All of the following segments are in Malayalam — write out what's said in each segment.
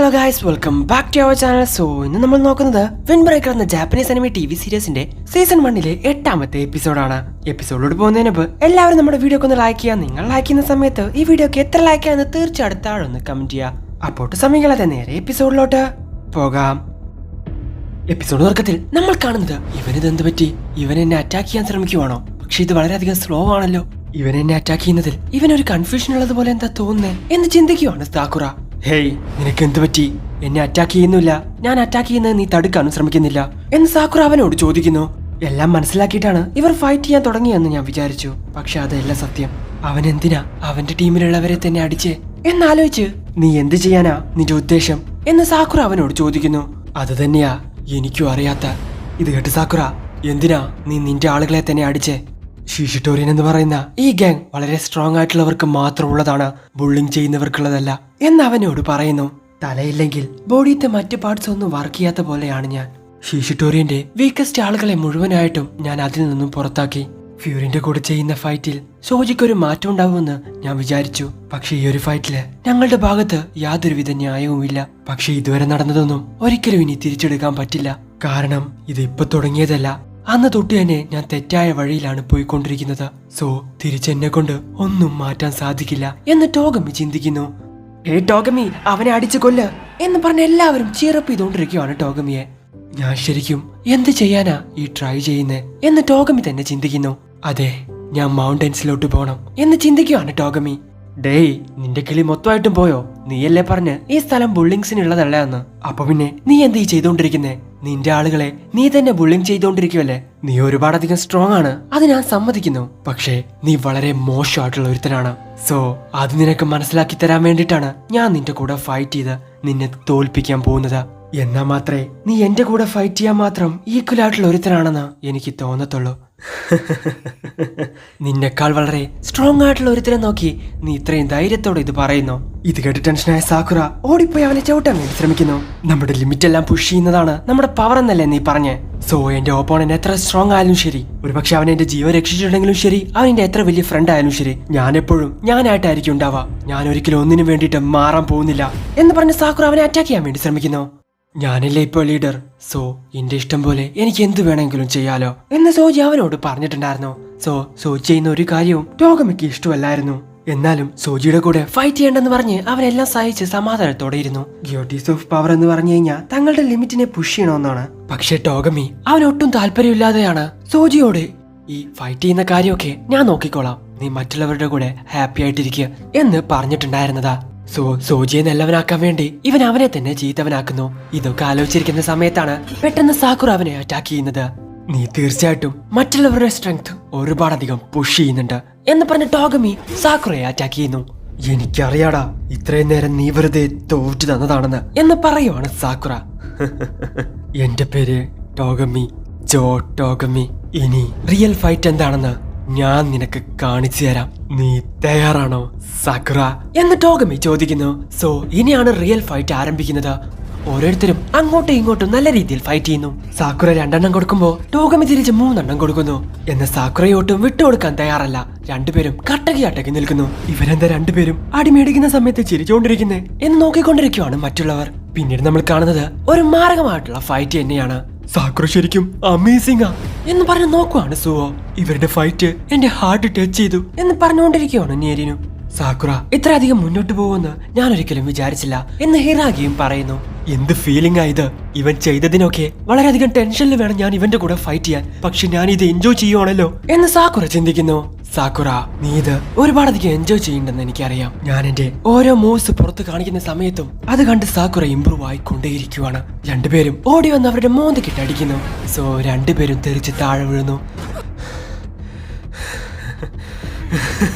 Hello guys, welcome back to our channel. So ഇന്ന് നമ്മൾ നോക്കുന്നത് വിൻഡ് ബ്രേക്കർ എന്ന ജാപ്പനീസ് അനിമേ TV സീരീസിന്റെ സീസൺ 1 8ാമത്തെ എപ്പിസോഡാണ്. എപ്പിസോഡിലോട്ട് പോകുന്നതിന് മുമ്പ് എല്ലാവരും നമ്മുടെ വീഡിയോ ഒന്ന് ലൈക്ക് ചെയ്യുക. നിങ്ങൾ ലൈക്ക് ചെയ്യുന്ന സമയത്ത് ഈ വീഡിയോക്ക് എത്ര ലൈക്ക് ആണെന്ന് തീർച്ചയായിട്ടും താഴെ ഒന്ന് കമന്റ് ചെയ്യുക. അപ്പോട്ട് സമയങ്ങളെ നേരെ എപ്പിസോഡിലോട്ട് പോകാം. എപ്പിസോഡ് തുടക്കത്തിൽ നമ്മൾ കാണുന്നത് ഇവനിത് എന്ത് പറ്റി, ഇവൻ എന്നെ അറ്റാക്ക് ചെയ്യാൻ ശ്രമിക്കുവാണോ? പക്ഷെ ഇത് വളരെയധികം സ്ലോ ആണല്ലോ. ഇവൻ എന്നെ അറ്റാക്ക് ചെയ്യുന്നതിൽ ഇവനൊരു കൺഫ്യൂഷൻ ഉള്ളത് പോലെ എന്താ തോന്നുന്നേ എന്ന് ചിന്തിക്കുവാണ് സാക്കുറ. ഹേയ്, നിനക്ക് എന്ത് പറ്റി? എന്നെ അറ്റാക്ക് ചെയ്യുന്നില്ല, ഞാൻ അറ്റാക്ക് ചെയ്യുന്നത് നീ തടുക്കാനും ശ്രമിക്കുന്നില്ല എന്ന് സാക്കുറ അവനോട് ചോദിക്കുന്നു. എല്ലാം മനസ്സിലാക്കിയിട്ടാണ് ഇവർ ഫൈറ്റ് ചെയ്യാൻ തുടങ്ങിയെന്ന് ഞാൻ വിചാരിച്ചു. പക്ഷെ അതല്ല സത്യം. അവൻ എന്തിനാ അവന്റെ ടീമിലുള്ളവരെ തന്നെ അടിച്ചേ എന്നാലോചിച്ച് നീ എന്ത് ചെയ്യാനാ നിന്റെ ഉദ്ദേശം എന്ന് സാക്കുറ അവനോട് ചോദിക്കുന്നു. അത് തന്നെയാ എനിക്കും അറിയാത്ത. ഇത് കേട്ട് സാക്കുറ, എന്തിനാ നീ നിന്റെ ആളുകളെ തന്നെ അടിച്ചേ? ഷിഷിട്ടോറിയൻ എന്ന് പറയുന്ന ഈ ഗാങ് വളരെ സ്ട്രോങ് ആയിട്ടുള്ളവർക്ക് മാത്രമുള്ളതാണ്, ബുള്ളിങ് ചെയ്യുന്നവർക്കുള്ളതല്ല എന്ന് അവനോട് പറയുന്നു. തലയില്ലെങ്കിൽ ബോഡിയത്തെ മറ്റു പാർട്സ് ഒന്നും വർക്ക് ചെയ്യാത്ത പോലെയാണ് ഞാൻ. ഷിഷിട്ടോറിയന്റെ വീക്കസ്റ്റ് ആളുകളെ മുഴുവനായിട്ടും ഞാൻ അതിൽ നിന്നും പുറത്താക്കി. ഫ്യൂരിന്റെ കൂടെ ചെയ്യുന്ന ഫൈറ്റിൽ സോജിക്കൊരു മാറ്റം ഉണ്ടാവുമെന്ന് ഞാൻ വിചാരിച്ചു. പക്ഷെ ഈ ഒരു ഫൈറ്റില് ഞങ്ങളുടെ ഭാഗത്ത് യാതൊരുവിധ ന്യായവുമില്ല. പക്ഷെ ഇതുവരെ നടന്നതൊന്നും ഒരിക്കലും ഇനി തിരിച്ചെടുക്കാൻ പറ്റില്ല. കാരണം ഇത് ഇപ്പൊ തുടങ്ങിയതല്ല, അന്ന് തൊട്ട് തന്നെ ഞാൻ തെറ്റായ വഴിയിലാണ് പോയിക്കൊണ്ടിരിക്കുന്നത്. സോ തിരിച്ചെന്നെ കൊണ്ട് ഒന്നും മാറ്റാൻ സാധിക്കില്ല എന്ന് ടോഗമി ചിന്തിക്കുന്നു. ടോഗമി, അവനെ അടിച്ചു കൊല്ല് എന്ന് പറഞ്ഞ എല്ലാവരും ചീറപ്പ് ചെയ്തുകൊണ്ടിരിക്കുകയാണ് ടോഗമിയെ. ഞാൻ ശരിക്കും എന്ത് ചെയ്യാനാ ഈ ട്രൈ ചെയ്യുന്നേ എന്ന് ടോഗമി തന്നെ ചിന്തിക്കുന്നു. അതെ, ഞാൻ മൗണ്ടൻസിലോട്ട് പോണം എന്ന് ചിന്തിക്കുകയാണ് ടോഗമി. ഡേയ്, നിന്റെ കിളി മൊത്തമായിട്ടും പോയോ? നീയല്ലേ പറഞ്ഞ് ഈ സ്ഥലം ബുള്ളിങ്സിനുള്ളതല്ല എന്ന്. അപ്പൊ പിന്നെ നീ എന്ത് ചെയ്തോണ്ടിരിക്കുന്നേ? നിന്റെ ആളുകളെ നീ തന്നെ ബുള്ളിങ് ചെയ്തോണ്ടിരിക്കുവല്ലേ? നീ ഒരുപാടധികം സ്ട്രോങ് ആണ്, അത് ഞാൻ സമ്മതിക്കുന്നു. പക്ഷേ നീ വളരെ മോശമായിട്ടുള്ള ഒരുത്തനാണ്. സോ അത് നിനക്ക് മനസ്സിലാക്കി തരാൻ വേണ്ടിയിട്ടാണ് ഞാൻ നിന്റെ കൂടെ ഫൈറ്റ് ചെയ്ത് നിന്നെ തോൽപ്പിക്കാൻ പോകുന്നത്. എന്നാ മാത്രമേ നീ എന്റെ കൂടെ ഫൈറ്റ് ചെയ്യാൻ മാത്രം ഈക്വൽ ആയിട്ടുള്ള ഒരുത്തനാണെന്ന് എനിക്ക് തോന്നത്തുള്ളൂ. നിന്നെക്കാൾ വളരെ സ്ട്രോങ് ആയിട്ടുള്ള ഒരുത്തരെ നോക്കി നീ ഇത്രയും ധൈര്യത്തോടെ ഇത് പറയുന്നു. ഇത് കേട്ട് ടെൻഷനായ സാക്കുറ ഓടിപ്പോയി അവനെ ചവിട്ടാൻ വേണ്ടി ശ്രമിക്കുന്നു. നമ്മുടെ ലിമിറ്റ് എല്ലാം പുഷ് ചെയ്യുന്നതാണ് നമ്മുടെ പവർ എന്നല്ലേ നീ പറഞ്ഞേ? സോ എന്റെ ഓപ്പോണന്റ് എത്ര സ്ട്രോങ് ആയാലും ശരി, ഒരുപക്ഷെ അവൻ എന്റെ ജീവൻ രക്ഷിച്ചിട്ടുണ്ടെങ്കിലും ശരി, അവൻ എന്റെ എത്ര വലിയ ഫ്രണ്ട് ആയാലും ശരി, ഞാൻ എപ്പോഴും ഞാനായിട്ടായിരിക്കും ഉണ്ടാവുക. ഞാൻ ഒരിക്കലും ഒന്നിനും വേണ്ടിയിട്ട് മാറാൻ പോകുന്നില്ല എന്ന് പറഞ്ഞ് സാക്കുറ അവനെ അറ്റാക്ക് ചെയ്യാൻ വേണ്ടി ശ്രമിക്കുന്നു. ഞാനല്ലേ ഇപ്പോൾ ലീഡർ, സോ എന്റെ ഇഷ്ടം പോലെ എനിക്ക് എന്ത് വേണമെങ്കിലും ചെയ്യാലോ എന്ന് സോജി അവനോട് പറഞ്ഞിട്ടുണ്ടായിരുന്നു. സോജി ചെയ്യുന്ന ഒരു കാര്യവും ടോഗമിക്ക് ഇഷ്ടമല്ലായിരുന്നു. എന്നാലും സോജിയുടെ കൂടെ ഫൈറ്റ് ചെയ്യണ്ടെന്ന് പറഞ്ഞ് അവരെല്ലാം സഹിച്ച് സമാധാനത്തോടെ ഇരുന്നു. ഗിയോട്ടീസ് ഓഫ് പവർ എന്ന് പറഞ്ഞു കഴിഞ്ഞാൽ തങ്ങളുടെ ലിമിറ്റിനെ പുഷ് ചെയ്യണമെന്നാണ്. പക്ഷെ ടോഗമി അവനൊട്ടും താല്പര്യമില്ലാതെയാണ് സോജിയോട് ഈ ഫൈറ്റ് ചെയ്യുന്ന കാര്യമൊക്കെ ഞാൻ നോക്കിക്കോളാം, നീ മറ്റുള്ളവരുടെ കൂടെ ഹാപ്പി ആയിട്ടിരിക്കുക എന്ന് പറഞ്ഞിട്ടുണ്ടായിരുന്നതാ. സോജിയെ നല്ലവനാക്കാൻ വേണ്ടി ഇവൻ അവനെ തന്നെ ചീത്തവനാക്കുന്നു. ഇതൊക്കെ ആലോചിച്ചിരിക്കുന്ന സമയത്താണ് പെട്ടെന്ന് സാക്കുറ അവനെ അറ്റാക്ക് ചെയ്യുന്നത്. നീ തീർച്ചയായിട്ടും മറ്റുള്ളവരുടെ സ്ട്രെങ്ത് ഒരുപാടധികം പുഷ് ചെയ്യുന്നുണ്ട് എന്ന് പറഞ്ഞ ടോഗമി സാക്കുറയെ അറ്റാക്ക് ചെയ്യുന്നു. എനിക്കറിയാടാ, ഇത്രയും നേരം നീ വെറുതെ തോറ്റു തന്നതാണെന്ന് എന്ന് പറയുവാണ് സാക്കുറ. എന്റെ പേര് ടോഗമി, ജോ ടോഗമി. ഇനി റിയൽ ഫൈറ്റ് എന്താണെന്ന് ഞാൻ നിനക്ക് കാണിച്ചു തരാം. നീ തയ്യാറാണോ സാക്കുറ എന്ന് ടോഗമി ചോദിക്കുന്നു. സോ ഇനിയാണ് റിയൽ ഫൈറ്റ് ആരംഭിക്കുന്നത്. ഓരോരുത്തരും അങ്ങോട്ടും ഇങ്ങോട്ടും നല്ല രീതിയിൽ ഫൈറ്റ് ചെയ്യുന്നു. സാക്കുറ 2 എണ്ണം കൊടുക്കുമ്പോ ടോഗമി തിരിച്ച് 3 എണ്ണം കൊടുക്കുന്നു. എന്നാൽ സാക്കുറയോട്ടും വിട്ടുകൊടുക്കാൻ തയ്യാറല്ല. രണ്ടുപേരും കട്ടക്കി നിൽക്കുന്നു. ഇവരെന്താ രണ്ടുപേരും അടിമേടിക്കുന്ന സമയത്ത് ചിരിച്ചുകൊണ്ടിരിക്കുന്നേ എന്ന് നോക്കിക്കൊണ്ടിരിക്കുവാണ് മറ്റുള്ളവർ. പിന്നീട് നമ്മൾ കാണുന്നത് ഒരു മാരകമായിട്ടുള്ള ഫൈറ്റ് തന്നെയാണ്. സാക്കുറ ശരിക്കും അമേസിംഗ് എന്ന് പറഞ്ഞ് നോക്കുവാണ് സുവോ. ഇവരുടെ ഫൈറ്റ് എന്റെ ഹാർട്ട് ടച്ച് ചെയ്തു എന്ന് പറഞ്ഞുകൊണ്ടിരിക്കുവാണ് നേരിനു. സാക്കുറ ഇത്രയധികം മുന്നോട്ട് പോകുമെന്ന് ഞാൻ ഒരിക്കലും വിചാരിച്ചില്ല എന്ന് ഹിറാഗിയും പറയുന്നു. എന്ത് ഫീലിംഗ് ആയത്? ഇവൻ ചെയ്തതിനൊക്കെ വളരെയധികം ടെൻഷനിൽ വേണം ഞാൻ ഇവന്റെ കൂടെ ഫൈറ്റ് ചെയ്യാൻ. പക്ഷെ ഞാൻ ഇത് എൻജോയ് ചെയ്യുവാണല്ലോ എന്ന് സാക്കുറ ചിന്തിക്കുന്നു. സാക്കുറ, നീ ഇത് ഒരുപാടധികം എൻജോയ് ചെയ്യുന്നുണ്ടെന്ന് എനിക്കറിയാം. ഞാൻ എന്റെ ഓരോ മൂവ്സ് പുറത്ത് കാണിക്കുന്ന സമയത്തും അത് കണ്ട് സാക്കുറ ഇംപ്രൂവ് ആയിക്കൊണ്ടേയിരിക്കുവാണ്. രണ്ടുപേരും ഓടി വന്ന് അവരുടെ മോന്തക്കിട്ട് അടിക്കുന്നു. സോ രണ്ടുപേരും തെറിച്ച് താഴെ വീഴുന്നു.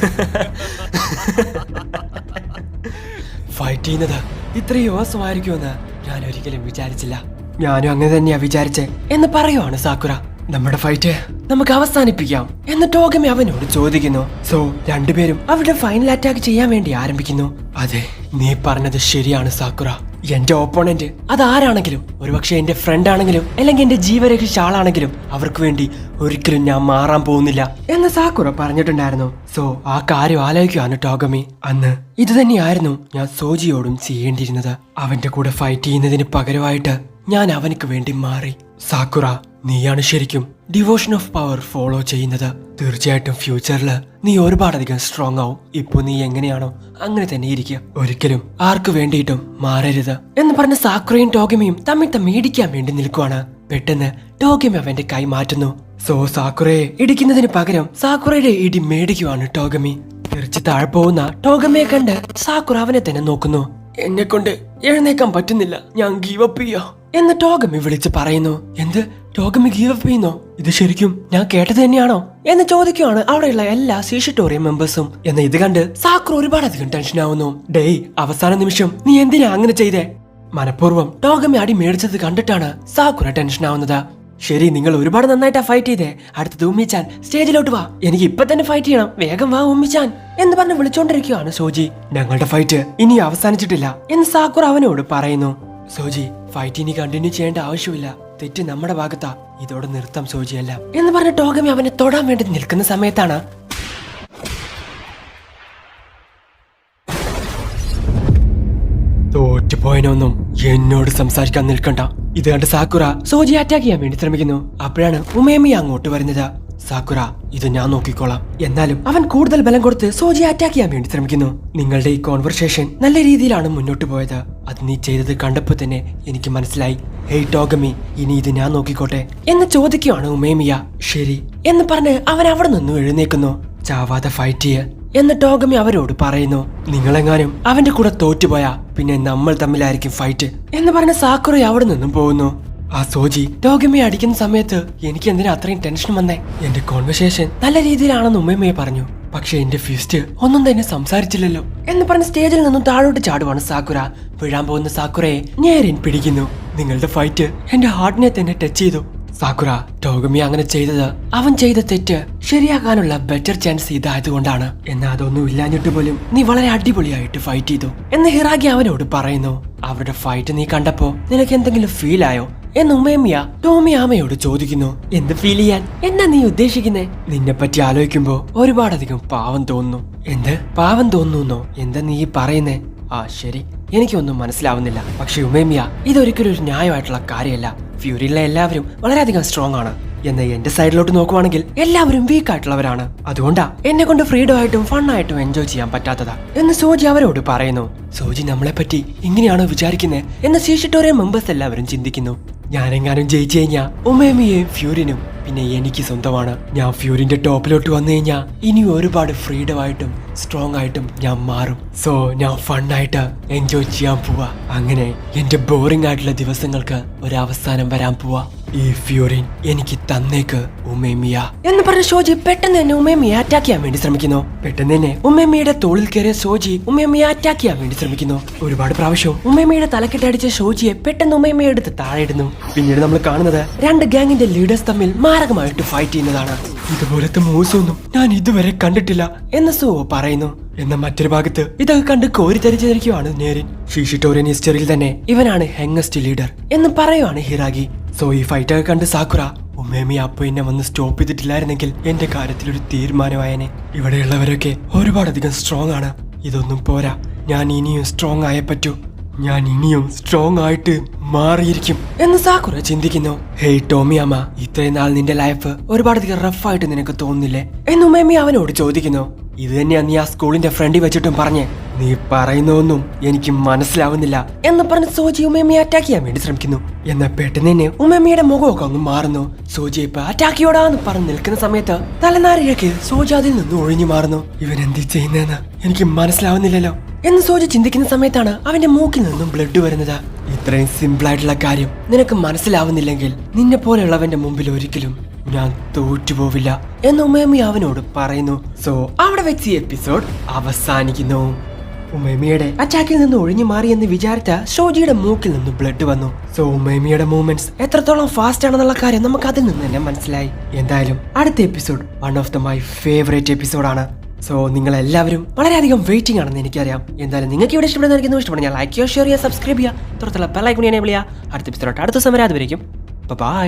ഫൈറ്റ് ചെയ്യുന്നത് ഇത്രയും യോസമായിരിക്കുമെന്ന് ഞാൻ ഒരിക്കലും വിചാരിച്ചില്ല. ഞാനും അങ്ങനെ തന്നെയാ വിചാരിച്ചേ എന്ന് പറയുവാണ് സാക്കുറ. നമ്മുടെ ഫൈറ്റ് നമുക്ക് അവസാനിപ്പിക്കാം എന്ന് ടോഗമി അവനോട് ചോദിക്കുന്നു. സോ രണ്ടുപേരും അവരുടെ ഫൈനൽ അറ്റാക്ക് ചെയ്യാൻ വേണ്ടി ആരംഭിക്കുന്നു. അതെ, നീ പറഞ്ഞത് ശരിയാണ് സാക്കുറ. എന്റെ ഓപ്പോണന്റ് അതാരാണെങ്കിലും, ഒരുപക്ഷെ എന്റെ ഫ്രണ്ട് ആണെങ്കിലും അല്ലെങ്കിൽ എന്റെ ജീവരക്ഷിച്ച ആളാണെങ്കിലും അവർക്ക് വേണ്ടി ഒരിക്കലും ഞാൻ മാറാൻ പോകുന്നില്ല എന്ന് സാക്കുറ പറഞ്ഞിട്ടുണ്ടായിരുന്നു. സോ ആ കാര്യം ആലോചിക്കുകയാണ് ടോഗമി. അന്ന് ഇത് തന്നെയായിരുന്നു ഞാൻ സോജിയോടും ചെയ്യേണ്ടിയിരുന്നത്. അവന്റെ കൂടെ ഫൈറ്റ് ചെയ്യുന്നതിന് പകരമായിട്ട് ഞാൻ അവനക്ക് വേണ്ടി മാറി. സാക്കുറ, നീയാണ് ശരിക്കും ഡിവോഷൻ ഓഫ് പവർ ഫോളോ ചെയ്യുന്നത്. തീർച്ചയായിട്ടും ഫ്യൂച്ചറില് നീ ഒരുപാടധികം സ്ട്രോങ് ആവും. ഇപ്പൊ നീ എങ്ങനെയാണോ അങ്ങനെ തന്നെ ഇരിക്കുക. ഒരിക്കലും ആർക്ക് വേണ്ടിയിട്ടും മാറരുത് എന്ന് പറഞ്ഞ സാക്കുറയും ടോഗമിയും തമ്മിൽ ഇടിക്കാൻ വേണ്ടി നിൽക്കുവാണ്. പെട്ടെന്ന് ടോഗമി അവന്റെ കൈ മാറ്റുന്നു. സോ സാക്കുറയെ ഇടിക്കുന്നതിന് പകരം സാക്കുറയുടെ ഇടി മേടിക്കുവാണ് ടോഗമി. തെറിച്ച് താഴെ പോകുന്ന ടോഗമിയെ കണ്ട് സാക്കുറ അവനെ തന്നെ നോക്കുന്നു. എന്നെ കൊണ്ട് എഴുന്നേക്കാൻ പറ്റുന്നില്ല, ഞാൻ ഗീവ് അപ്പ് ചെയ്യാ എന്ന് ടോഗമി വിളിച്ച് പറയുന്നു. എന്ത്, ടോഗമി ഗീവ് അപ്പ് ചെയ്യുന്നോ? ഇത് ശരിക്കും ഞാൻ കേട്ടത് തന്നെയാണോ എന്ന് ചോദിക്കുവാണ് അവിടെയുള്ള എല്ലാ സീഷിറ്റോറിയം മെമ്പേഴ്സും. എന്ന് ഇത് കണ്ട് സാക്കുറ ഒരുപാടധികം ടെൻഷൻ ആവുന്നു. ഡേയ്, അവസാന നിമിഷം നീ എന്തിനാ അങ്ങനെ ചെയ്തേ? മനഃപൂർവ്വം ടോഗമി അടി മേടിച്ചത് കണ്ടിട്ടാണ് സാക്കുറ ടെൻഷൻ ആവുന്നത്. ശരി, നിങ്ങൾ ഒരുപാട് നന്നായിട്ടാ ഫൈറ്റ് ചെയ്തേ. അടുത്തത് ഉമ്മിച്ചാൻ സ്റ്റേജിലോട്ട് വാ, എനിക്ക് ഇപ്പൊ തന്നെ ഫൈറ്റ് ചെയ്യണം, വേഗം വാ ഉമ്മിച്ചാൻ എന്ന് പറഞ്ഞ് വിളിച്ചോണ്ടിരിക്കുകയാണ് സോജി. ഞങ്ങളുടെ ഫൈറ്റ് ഇനി അവസാനിച്ചിട്ടില്ല എന്ന് സാക്കുറ അവനോട് പറയുന്നു. സോജി, ഫൈറ്റ് ഇനി കണ്ടിന്യൂ ചെയ്യേണ്ട ആവശ്യമില്ല, തെറ്റ് നമ്മുടെ ഭാഗത്താ, ഇതോടെ നിർത്താം സോജിയല്ല എന്ന് പറഞ്ഞ ടോഗമി അവനെ തൊടാൻ വേണ്ടി നിൽക്കുന്ന സമയത്താണ് തോറ്റുപോയനൊന്നും എന്നോട് സംസാരിക്കാൻ നിൽക്കണ്ട. ഇത് കണ്ട് സാക്കുറ സോജിയെ അറ്റാക്ക് ചെയ്യാൻ വേണ്ടി ശ്രമിക്കുന്നു. അപ്പോഴാണ് ഉമേമി അങ്ങോട്ട് വരുന്നത്. സാക്കുറ, ഇത് ഞാൻ നോക്കിക്കോളാം. എന്നാലും അവൻ കൂടുതൽ ബലം കൊടുത്ത് സോജിയെ അറ്റാക്ക് ചെയ്യാൻ വേണ്ടി ശ്രമിക്കുന്നു. നിങ്ങളുടെ ഈ കോൺവെർസേഷൻ നല്ല രീതിയിലാണ് മുന്നോട്ട് പോയത്. അത് നീ ചെയ്തത് കണ്ടപ്പോ തന്നെ എനിക്ക് മനസ്സിലായി. ഹേയ് ടോഗമി, ഇനി ഇത് ഞാൻ നോക്കിക്കോട്ടെ എന്ന് ചോദിക്കുകയാണ് ഉമേമിയ. ശരി എന്ന് പറഞ്ഞ് അവൻ അവിടെ നിന്നും എഴുന്നേക്കുന്നു. ചാവാതെ ഫൈറ്റ് ചെയ്യ എന്ന് ടോഗമി അവരോട് പറയുന്നു. നിങ്ങളെങ്ങാനും അവന്റെ കൂടെ തോറ്റുപോയാ പിന്നെ നമ്മൾ തമ്മിലായിരിക്കും ഫൈറ്റ് എന്ന് പറഞ്ഞ സാക്കുറ അവിടെ നിന്നും പോകുന്നു. ആ സോജി ടോഗമിയെ അടിക്കുന്ന സമയത്ത് എനിക്ക് എന്തിനാ അത്രയും ടെൻഷൻ വന്നേ? എന്റെ കോൺവെർസേഷൻ നല്ല രീതിയിലാണെന്ന് ഉമ്മയെ പറഞ്ഞു, പക്ഷെ എന്റെ ഫിസ്റ്റ് ഒന്നും തന്നെ സംസാരിച്ചില്ലല്ലോ എന്ന് പറഞ്ഞ് സ്റ്റേജിൽ നിന്നും താഴോട്ട് ചാടുവാണ് സാക്കുറ. വീഴാൻ പോകുന്ന സാക്കുറയെ നേരൻ പിടിക്കുന്നു. നിങ്ങളുടെ ഫൈറ്റ് എന്റെ ഹാർട്ടിനെ തന്നെ ടച്ച് ചെയ്തു. സാക്കുറ, ടോഗമി അങ്ങനെ ചെയ്തത് അവൻ ചെയ്ത തെറ്റ് ശരിയാക്കാനുള്ള ബെറ്റർ ചാൻസ് ഇതായതുകൊണ്ടാണ്. എന്നാൽ അതൊന്നും ഇല്ലാഞ്ഞിട്ട് പോലും നീ വളരെ അടിപൊളിയായിട്ട് ഫൈറ്റ് ചെയ്തു എന്ന് ഹിറാഗി അവനോട് പറയുന്നു. അവരുടെ ഫൈറ്റ് നീ കണ്ടപ്പോ നിനക്ക് എന്തെങ്കിലും ഫീൽ ആയോ എന്ന് ഉമേമിയ ടോമിയാമയോട് ചോദിക്കുന്നു. എന്ത് ഫീൽ ചെയ്യാൻ എന്നാ നീ ഉദ്ദേശിക്കുന്നേ? നിന്നെ പറ്റി ആലോചിക്കുമ്പോ ഒരുപാടധികം പാവം തോന്നുന്നു. എന്ത് പാവം തോന്നുന്നോ? എന്താ നീ പറയുന്നേ? ആ ശരി, എനിക്കൊന്നും മനസ്സിലാവുന്നില്ല. പക്ഷെ ഉമേമിയ, ഇതൊരിക്കലും ഒരു ന്യായമായിട്ടുള്ള കാര്യമല്ല. ഫ്യൂരിയിലെ എല്ലാവരും വളരെയധികം സ്ട്രോങ് ആണ്. എന്നാൽ എന്റെ സൈഡിലോട്ട് നോക്കുവാണെങ്കിൽ എല്ലാവരും വീക്ക് ആയിട്ടുള്ളവരാണ്. അതുകൊണ്ടാ എന്നെ കൊണ്ട് ഫ്രീഡം ആയിട്ടും ഫണ്ണായിട്ടും എൻജോയ് ചെയ്യാൻ പറ്റാത്തതാ എന്ന് സോജി അവരോട് പറയുന്നു. സോജി നമ്മളെ പറ്റി ഇങ്ങനെയാണോ വിചാരിക്കുന്നത് എന്ന് സീഷിറ്റോറിയം മെമ്പേഴ്സ് എല്ലാവരും ചിന്തിക്കുന്നു. ഞാനെങ്ങാനും ജയിച്ചു കഴിഞ്ഞാ ഉമേമിയെയും ഫ്യൂരിനും പിന്നെ എനിക്ക് സ്വന്തമാണ്. ഞാൻ ഫ്യൂരിന്റെ ടോപ്പിലോട്ട് വന്നു കഴിഞ്ഞാൽ ഇനി ഒരുപാട് ഫ്രീഡം ആയിട്ടും സ്ട്രോങ് ആയിട്ടും ഞാൻ മാറും. സോ ഞാൻ ഫണ്ണായിട്ട് എൻജോയ് ചെയ്യാൻ പോവാ. അങ്ങനെ എന്റെ ബോറിംഗ് ആയിട്ടുള്ള ദിവസങ്ങൾക്ക് ഒരു അവസാനം വരാൻ പോവാ. ഈ ഫ്യൂരിൻ എനിക്ക് തന്നേക്ക് ഉമേമിയ എന്ന് പറഞ്ഞ സോജി പെട്ടെന്ന് തന്നെ ഉമേമിയെ അറ്റാക്ക് ചെയ്യാൻ വേണ്ടി ശ്രമിക്കുന്നു. പെട്ടെന്ന് തന്നെ ഉമേമിയുടെ തോളിൽ കയറിയ സോജി ഉമേമിയെ അറ്റാക്ക് ചെയ്യാൻ വേണ്ടി ശ്രമിക്കുന്നു. ഒരുപാട് പ്രാവശ്യം ഉമേമിയുടെ തലക്കെട്ടടിച്ച സോജിയെ പെട്ടെന്ന് ഉമേമിയെ എടുത്ത് താഴെ ഇടുന്നു. പിന്നീട് നമ്മൾ കാണുന്നത് രണ്ട് ഗാങ്ങിന്റെ ലീഡേഴ്സ് തമ്മിൽ മാരകമായിട്ട് ഫൈറ്റ് ചെയ്യുന്നതാണ്. ഇതുപോലത്തെ മൂവ്സൊന്നും ഞാൻ ഇതുവരെ കണ്ടിട്ടില്ല എന്ന് സോ പറയുന്നു. എന്ന മറ്റൊരു ഭാഗത്ത് ഇതൊക്കെ കണ്ട് കോരിത്തരിച്ചിരിക്കുവാണ് നേരിൻ. ഷിഷിറ്റോറിയൻ ഹിസ്റ്ററിയിൽ തന്നെ ഇവനാണ് യങ്ങസ്റ്റ് ലീഡർ എന്ന് പറയുവാണ് ഹിറാഗി. സോ ഈ ഫൈറ്റൊക്കെ കണ്ട് സാക്കുറ, ഉമേമി അപ്പൊ എന്നെ വന്ന് സ്റ്റോപ്പ് ചെയ്തിട്ടില്ലായിരുന്നെങ്കിൽ എന്റെ കാര്യത്തിൽ ഒരു തീരുമാനമായനെ. ഇവിടെയുള്ളവരൊക്കെ ഒരുപാടധികം സ്ട്രോങ് ആണ്. ഇതൊന്നും പോരാ, ഞാൻ ഇനിയും സ്ട്രോങ് ആയേ പറ്റൂ. ഞാൻ ഇനിയും സ്ട്രോങ് ആയിട്ട് മാറിയിരിക്കും എന്ന് സാക്കുറ ചിന്തിക്കുന്നു. ഹേയ് ടോമിയാമ്മ, ഇത്രയും നാൾ നിന്റെ ലൈഫ് ഒരുപാടധികം റഫായിട്ട് നിനക്ക് തോന്നുന്നില്ലേ എന്ന് ഉമേമി അവനോട് ചോദിക്കുന്നു. ഇത് തന്നെയാ നീ ആ സ്കൂളിന്റെ ഫ്രണ്ടിൽ വെച്ചിട്ടും പറഞ്ഞേ. നീ പറയുന്നൊന്നും എനിക്ക് മനസ്സിലാവുന്നില്ല എന്ന് പറഞ്ഞ് സോജി ഉമേമിയെ അറ്റാക്ക് ചെയ്യാൻ വേണ്ടി ശ്രമിക്കുന്നു. എന്നാൽ പെട്ടെന്ന് തന്നെ ഉമേമിയുടെ മുഖമൊക്കെ അങ്ങ് മാറുന്നു. സോജി ഇപ്പൊ അറ്റാക്കിയോടാന്ന് പറഞ്ഞ് നിൽക്കുന്ന സമയത്ത് തലനാരിഴക്ക് സോജി അതിൽ നിന്ന് ഒഴിഞ്ഞു മാറുന്നു. ഇവൻ എന്ത് ചെയ്യുന്നതെന്ന് എനിക്ക് മനസ്സിലാവുന്നില്ലല്ലോ എന്ന് സോജി ചിന്തിക്കുന്ന സമയത്താണ് അവന്റെ മൂക്കിൽ നിന്നും ബ്ലഡ് വരുന്നത്. ഇത്രയും സിമ്പിൾ ആയിട്ടുള്ള കാര്യം നിനക്ക് മനസ്സിലാവുന്നില്ലെങ്കിൽ നിന്നെ പോലെയുള്ളവന്റെ മുമ്പിൽ ഒരിക്കലും ഞാൻ തോറ്റുപോവില്ല എന്ന് ഉമേമി അവനോട് പറയുന്നു. സോ അവിടെ വെച്ച് ഈ എപ്പിസോഡ് അവസാനിക്കുന്നു. ഉമേമിയുടെ അറ്റാക്കിൽ നിന്ന് ഒഴിഞ്ഞു മാറി എന്ന് വിചാരിച്ച ഷോജിയുടെ മൂക്കിൽ നിന്ന് ബ്ലഡ് വന്നു. സോ ഉമേമിയുടെ മൂവ്മെന്റ്സ് എത്രത്തോളം ഫാസ്റ്റ് ആണെന്നുള്ള കാര്യം നമുക്ക് അതിൽ നിന്ന് തന്നെ മനസ്സിലായി. എന്തായാലും അടുത്ത episode one of the my favourite എപ്പിസോഡാണ്. സോ നിങ്ങളെല്ലാവരും വളരെയധികം വെയിറ്റിംഗ് ആണെന്ന് എനിക്കറിയാം. എന്തായാലും നിങ്ങൾക്ക് ഇവിടെ ഇഷ്ടപ്പെടുന്ന ഇഷ്ടപ്പെടുന്ന ഞാൻ ലൈക്ക് ചെയ്യുക, ഷെയർ ചെയ്യുക, സബ്സ്ക്രൈബ് ചെയ്യുക, തുടർന്നുള്ള ബെൽ ഐക്കൺ എനേബിൾ ചെയ്യുക. അടുത്ത എപ്പിസോഡ് അടുത്ത സമയം അതുവരെയും ബൈ.